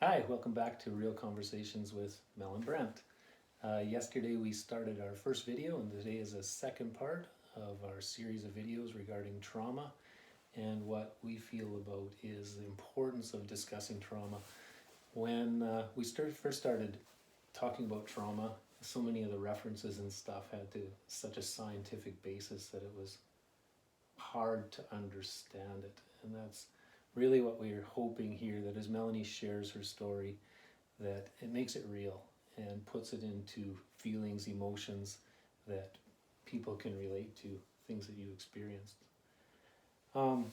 Hi, welcome back to Real Conversations with Mel and Brent. Yesterday we started our first video, and today is a second part of our series of videos regarding trauma. And what we feel about is the importance of discussing trauma. When we first started talking about trauma, so many of the references and stuff had such a scientific basis that it was hard to understand it. And that's really what we're hoping here, that as Melanie shares her story, that it makes it real and puts it into feelings, emotions that people can relate to, things that you experienced. So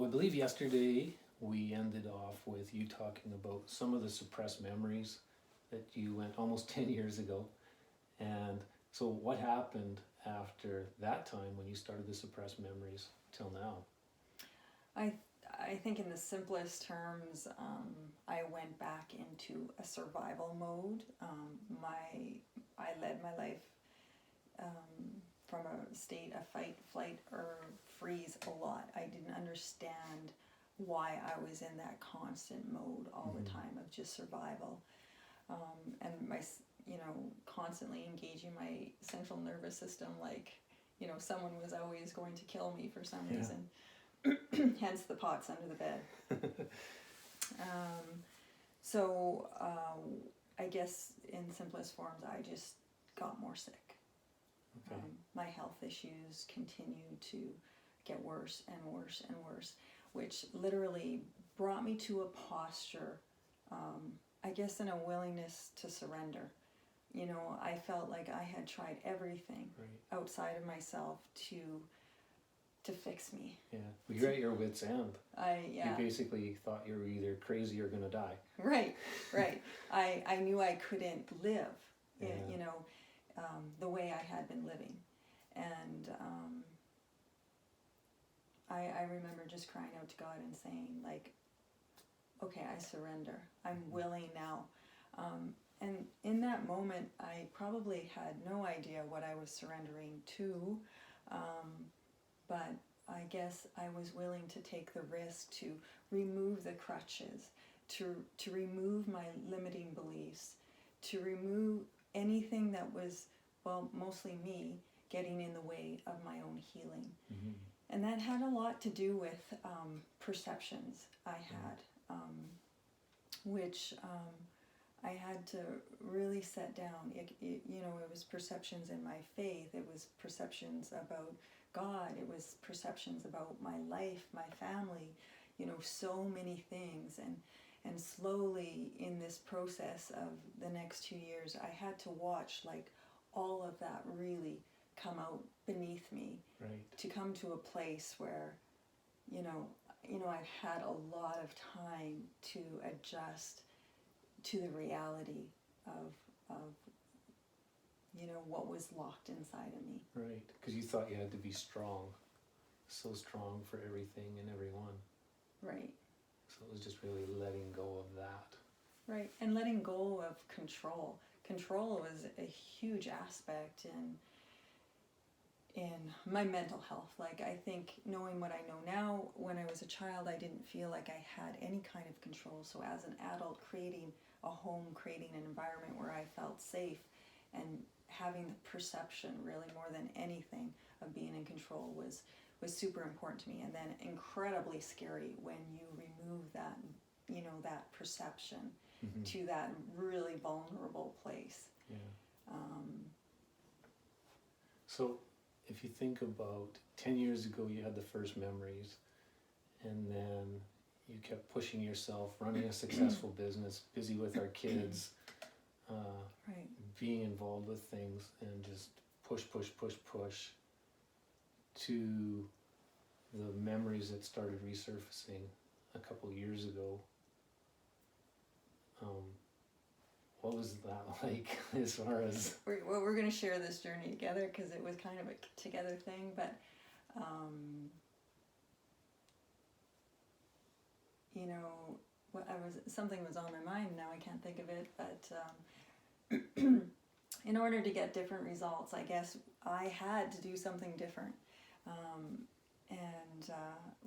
I believe yesterday we ended off with you talking about some of the suppressed memories that you went almost 10 years ago. And so what happened after that time when you started the suppressed memories till now? I think in the simplest terms, I went back into a survival mode. I led my life from a state of fight, flight, or freeze a lot. I didn't understand why I was in that constant mode all the time of just survival, and constantly engaging my central nervous system, like someone was always going to kill me for some reason. Hence the pots under the bed. So I guess in simplest forms, I just got more sick. Okay. My health issues continued to get worse and worse and worse, which literally brought me to a posture, I guess, in a willingness to surrender. I felt like I had tried everything outside of myself to fix me. Yeah, well, you're at your wit's end. You basically thought you were either crazy or gonna die. Right. I knew I couldn't live, the way I had been living, and I remember just crying out to God and saying, like, okay, I surrender. I'm willing now. And in that moment, I probably had no idea what I was surrendering to, but I guess I was willing to take the risk to remove the crutches, to remove my limiting beliefs, to remove anything that was, well, mostly me, getting in the way of my own healing. Mm-hmm. And that had a lot to do with perceptions I had, which I had to really set down. It was perceptions in my faith. It was perceptions about God. It was perceptions about my life, my family, so many things. And slowly in this process of the next 2 years, I had to watch like all of that really come out beneath me, to come to a place where, I've had a lot of time to adjust to the reality of what was locked inside of me. Right, because you thought you had to be strong, so strong for everything and everyone. Right. So it was just really letting go of that. Right, and letting go of control. Control was a huge aspect in my mental health. Like, I think knowing what I know now, when I was a child, I didn't feel like I had any kind of control. So as an adult, creating a home, creating an environment where I felt safe, and having the perception, really more than anything, of being in control was super important to me. And then incredibly scary when you remove that, that perception to that really vulnerable place. Yeah. So if you think about 10 years ago, you had the first memories, and then you kept pushing yourself, running a successful business, busy with our kids, being involved with things, and just push to the memories that started resurfacing a couple years ago. What was that like, as far as... We're going to share this journey together, because it was kind of a together thing, but something was on my mind. Now I can't think of it, but in order to get different results, I guess I had to do something different, and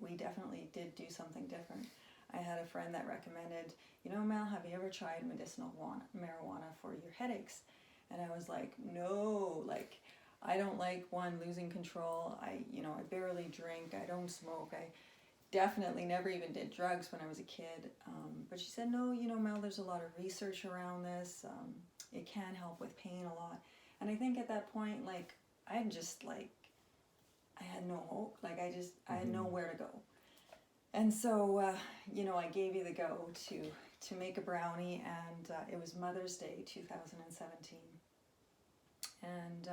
we definitely did do something different. I had a friend that recommended, Mel, have you ever tried medicinal marijuana for your headaches? And I was like, no, like, I don't like, one, losing control. I barely drink. I don't smoke. I definitely never even did drugs when I was a kid. But she said, no, Mel, there's a lot of research around this. It can help with pain a lot. And I think at that point, like, I had no hope. Like, I had nowhere to go. And so, I gave you the go to make a brownie, and it was Mother's Day 2017. And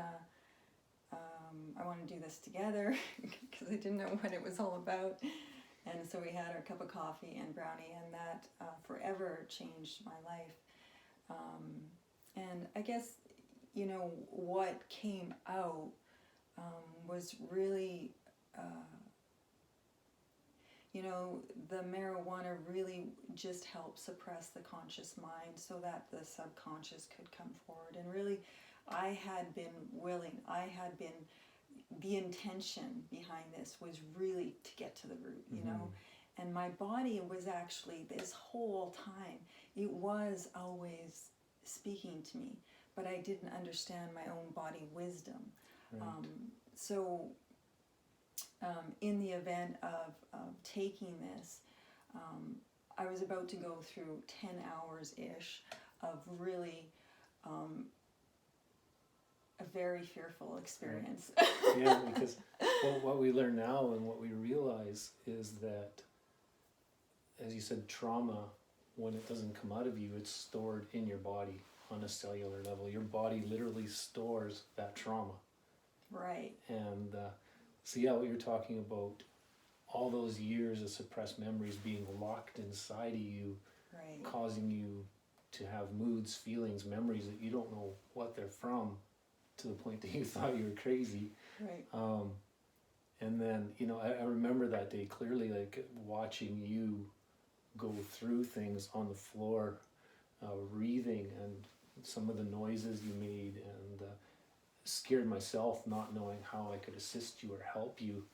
I wanted to do this together because I didn't know what it was all about. And so we had our cup of coffee and brownie, and that forever changed my life. And I guess, what came out was really, the marijuana really just helped suppress the conscious mind so that the subconscious could come forward. And really, I had been willing, the intention behind this was really to get to the root, and my body was actually, this whole time, it was always speaking to me, but I didn't understand my own body wisdom. Right. In the event of taking this, I was about to go through 10 hours-ish of really a very fearful experience. Right. Yeah, because what we learn now and what we realize is that, as you said, trauma, when it doesn't come out of you, it's stored in your body on a cellular level. Your body literally stores that trauma. Right. And so yeah, what you're talking about, all those years of suppressed memories being locked inside of you, right, causing you to have moods, feelings, memories that you don't know what they're from, to the point that you thought you were crazy. Right. And then, I remember that day clearly, like watching you go through things on the floor, wreathing, and some of the noises you made, and scared myself, not knowing how I could assist you or help you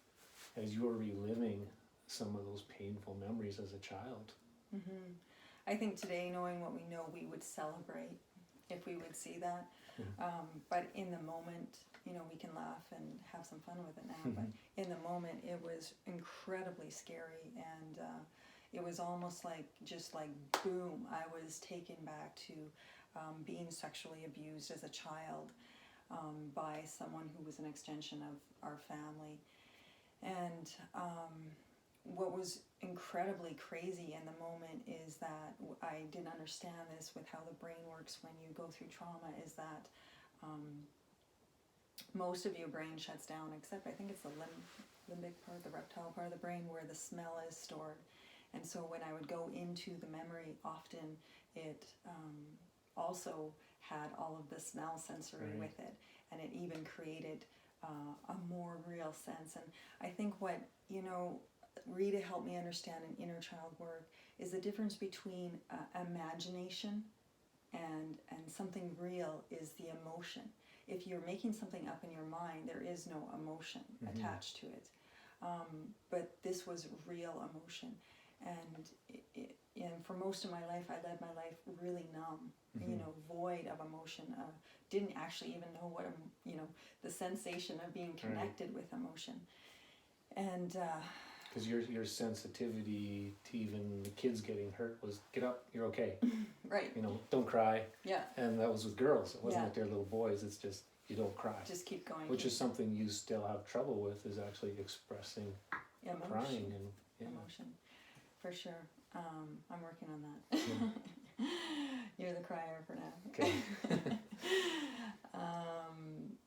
as you were reliving some of those painful memories as a child. Mm-hmm. I think today, knowing what we know, we would celebrate if we would see that. But in the moment, we can laugh and have some fun with it now. But in the moment, it was incredibly scary, and it was almost like, just like boom, I was taken back to being sexually abused as a child by someone who was an extension of our family. And what was incredibly crazy in the moment is that I didn't understand this with how the brain works when you go through trauma, is that most of your brain shuts down, except I think it's the limbic part, the reptile part of the brain, where the smell is stored. And so when I would go into the memory, often it also had all of the smell sensory right, with it, and it even created a more real sense. And I think what, Rita helped me understand in inner child work is the difference between imagination and something real is the emotion. If you're making something up in your mind, there is no emotion attached to it. But this was real emotion. And for most of my life, I led my life really numb, void of emotion. Didn't actually even know what, the sensation of being connected with emotion. And because your sensitivity to even the kids getting hurt was, get up, you're okay. Right. Don't cry. Yeah. And that was with girls. It wasn't that they're little boys. It's just, you don't cry. Just keep going. Which is something you still have trouble with, is actually expressing emotion. Crying and emotion. For sure. I'm working on that. Yeah. You're the crier for now. Okay.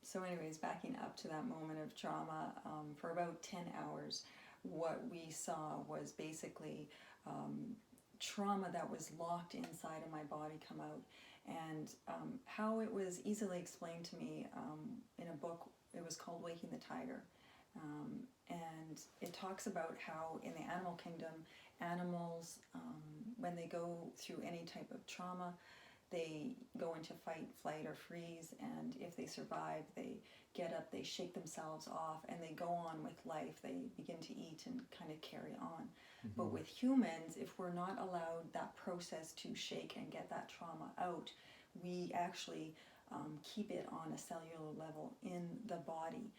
So anyways, backing up to that moment of trauma, for about 10 hours, what we saw was basically trauma that was locked inside of my body come out. And how it was easily explained to me in a book, it was called Waking the Tiger. And it talks about how in the animal kingdom, animals, when they go through any type of trauma, they go into fight, flight, or freeze, and if they survive, they get up, they shake themselves off, and they go on with life. They begin to eat and kind of carry on. But with humans, if we're not allowed that process to shake and get that trauma out, we actually keep it on a cellular level in the body,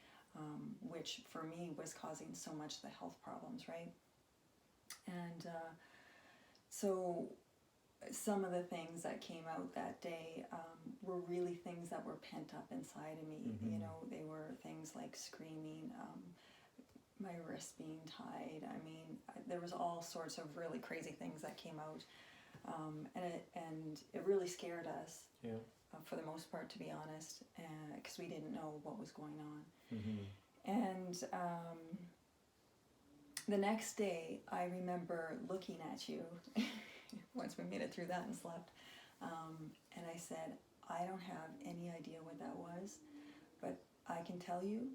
which for me was causing so much the health problems, right? And so some of the things that came out that day were really things that were pent up inside of me. You know, they were things like screaming, my wrist being tied. I mean, there was all sorts of really crazy things that came out, and it really scared us. Yeah. For the most part, to be honest, because we didn't know what was going on. And the next day, I remember looking at you once we made it through that and slept, and I said, I don't have any idea what that was, but I can tell you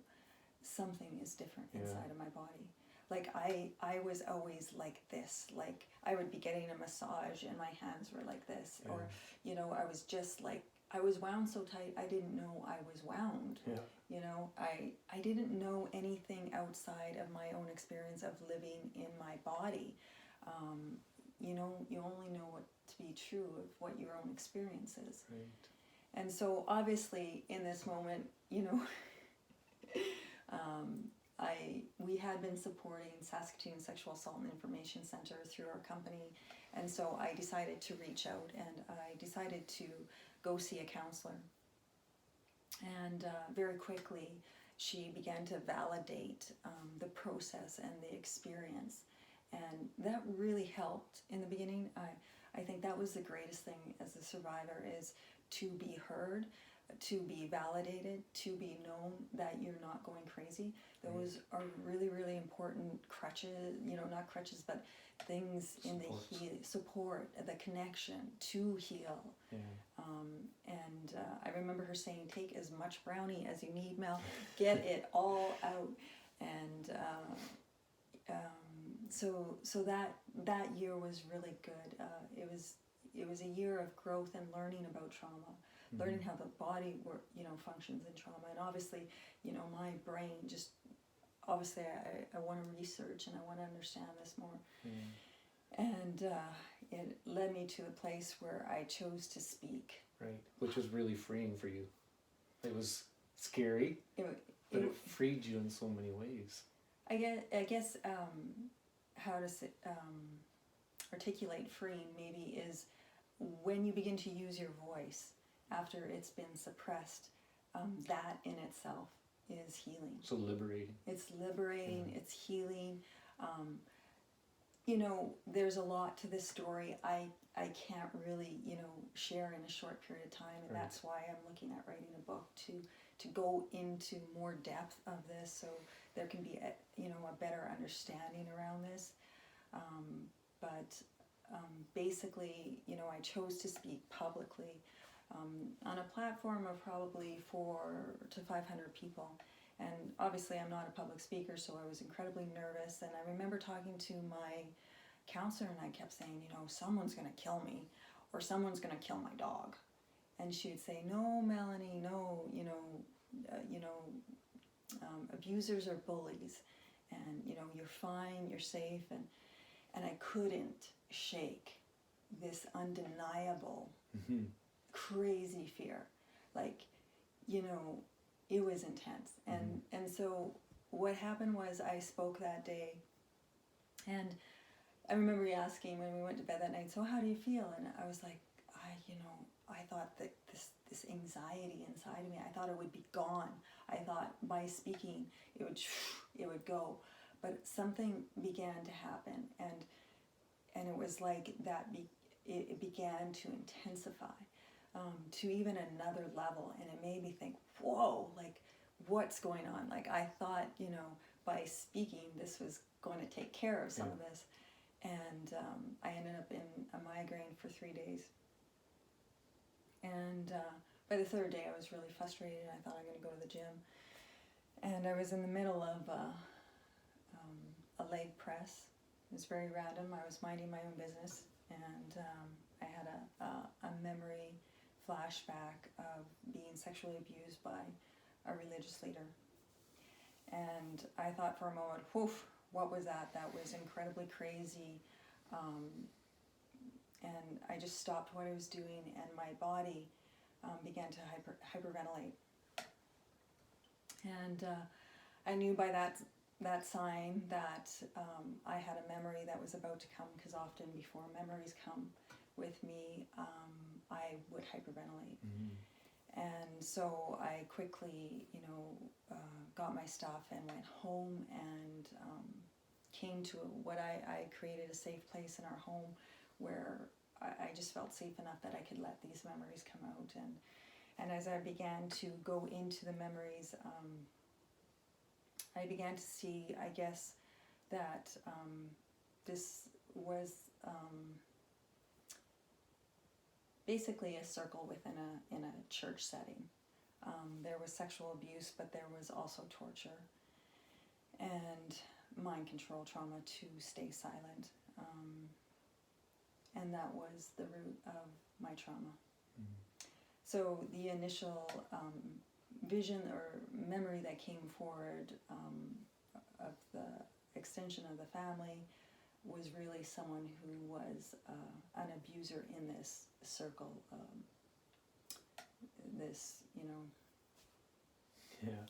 something is different inside of my body. Like I was always like this, like I would be getting a massage and my hands were like this, or you know, I was just like, I was wound so tight I didn't know I was wound. You know, I didn't know anything outside of my own experience of living in my body. You know, you only know what to be true of what your own experience is. And so obviously in this moment, you know, we had been supporting Saskatoon Sexual Assault and Information Center through our company, and so I decided to reach out, and I decided to go see a counselor. And very quickly she began to validate the process and the experience, and that really helped in the beginning. I think that was the greatest thing as a survivor, is to be heard, to be validated, to be known that you're not going crazy. Those are really, really important crutches, you know, not crutches, but things in the support, the connection to heal. And I remember her saying, take as much brownie as you need, Mel, get it all out. And so that year was really good. It was a year of growth and learning about trauma. Learning how the body functions in trauma, and obviously, you know, my brain just obviously I want to research and I want to understand this more, and it led me to the place where I chose to speak. Right, which was really freeing for you. It was scary, but it freed you in so many ways. I guess how to articulate freeing maybe is when you begin to use your voice after it's been suppressed, that in itself is healing. So liberating. It's liberating, it's healing. You know, there's a lot to this story. I can't really, you know, share in a short period of time, and that's why I'm looking at writing a book to go into more depth of this, so there can be a better understanding around this. Basically, you know, I chose to speak publicly on a platform of probably 400 to 500 people. And obviously I'm not a public speaker, so I was incredibly nervous. And I remember talking to my counselor, and I kept saying, you know, someone's going to kill me, or someone's going to kill my dog. And she would say, no, Melanie, no, abusers are bullies, and, you know, you're fine, you're safe. And I couldn't shake this undeniable, crazy fear. Like, you know, it was intense. And so what happened was I spoke that day, and I remember you asking when we went to bed that night, so how do you feel? And I was like, I thought that this anxiety inside of me, I thought it would be gone. I thought by speaking it would go. But something began to happen, and it was like that. It began to intensify to even another level, and it made me think, whoa, like what's going on? Like I thought, you know, by speaking this was going to take care of some of this, and I ended up in a migraine for 3 days. And by the third day, I was really frustrated. I thought I'm going to go to the gym, and I was in the middle of a leg press. It was very random. I was minding my own business, and I had a memory flashback of being sexually abused by a religious leader. And I thought for a moment, whew, what was that? That was incredibly crazy. And I just stopped what I was doing, and my body began to hyperventilate. And I knew by that sign that I had a memory that was about to come, because often before memories come with me, I would hyperventilate. Mm-hmm. And so I quickly, got my stuff and went home, and came to what I created a safe place in our home where I just felt safe enough that I could let these memories come out. And as I began to go into the memories, I began to see, I guess, that this was basically a circle in a church setting. There was sexual abuse, but there was also torture and mind control trauma to stay silent. And that was the root of my trauma. Mm-hmm. So the initial vision or memory that came forward of the extension of the family was really someone who was an abuser in this circle, Yeah.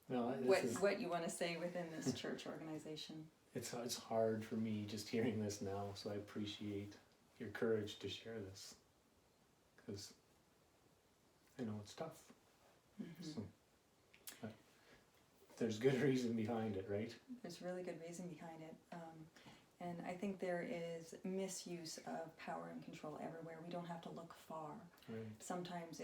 No, what you want to say within this church organization. It's hard for me just hearing this now, so I appreciate your courage to share this, because I know it's tough. Mm-hmm. So, there's good reason behind it, right? There's really good reason behind it. And I think there is misuse of power and control everywhere. We don't have to look far. Right. Sometimes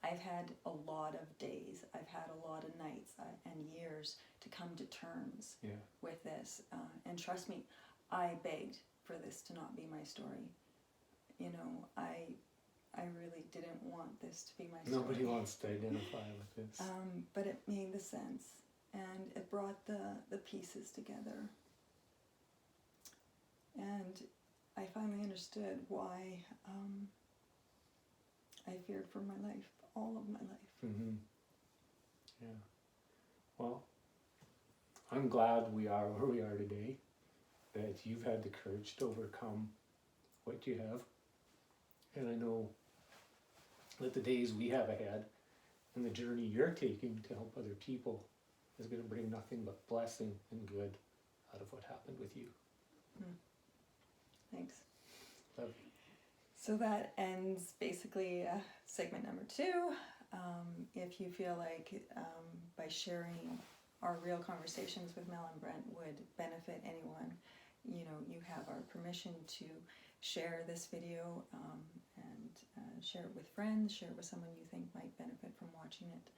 I've had a lot of days, I've had a lot of nights and years to come to terms with this. And trust me, I begged for this to not be my story. I really didn't want this to be my story. Nobody wants to identify with this. But it made the sense, and it brought the pieces together. And I finally understood why I feared for my life, all of my life. Mm-hmm. Yeah. Well, I'm glad we are where we are today, that you've had the courage to overcome what you have. And I know that the days we have ahead and the journey you're taking to help other people is going to bring nothing but blessing and good out of what happened with you. Thanks. Love you. So that ends basically segment number 2. If you feel like by sharing our real conversations with Mel and Brent would benefit anyone, you have our permission to share this video and share it with friends, share it with someone you think might benefit from watching it.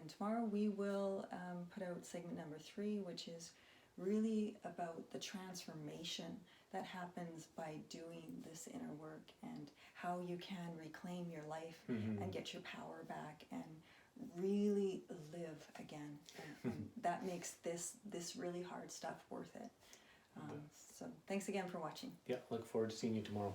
And tomorrow we will put out segment number 3, which is really about the transformation that happens by doing this inner work, and how you can reclaim your life and get your power back and really live again. And that makes this really hard stuff worth it. So thanks again for watching. Yeah, look forward to seeing you tomorrow.